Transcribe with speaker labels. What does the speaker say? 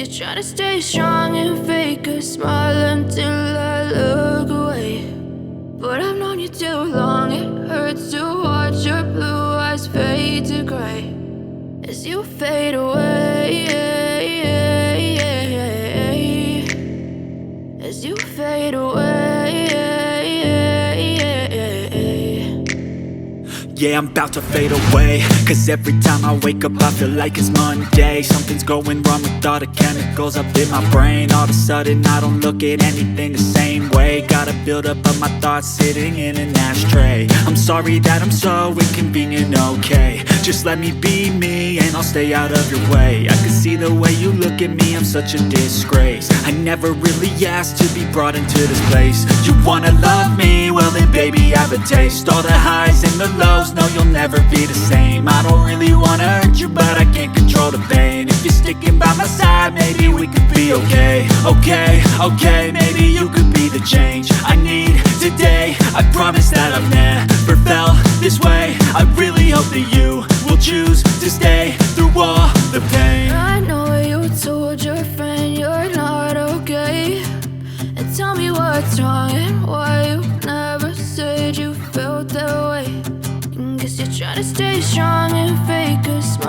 Speaker 1: you're trying to stay strong and fake a smile until I look away. But I've known you too long, it hurts to watch your blue eyes fade to gray as you fade away, as you fade away.
Speaker 2: Yeah, I'm about to fade away, cause every time I wake up I feel like it's Monday. Something's going wrong with all the chemicals up in my brain. All of a sudden I don't look at anything the same way. Gotta build up of my thoughts sitting in an ashtray. I'm sorry that I'm so inconvenient, okay. Just let me be me and I'll stay out of your way. I can see the way you look at me, I'm such a disgrace. I never really asked to be brought into this place. You wanna love me? Well then baby I have a taste. All the highs and the lows, no you'll never be the same. I don't really wanna hurt you but I can't control the pain. If you're sticking by my side maybe we could be okay. Okay, maybe you could be the change I need today. I promise that I've never felt this way. I really hope that you will choose to stay through all the pain.
Speaker 1: I know you told your friend you're not okay, and tell me what's wrong and why you never said you felt that way. Guess you're trying to stay strong and fake a smile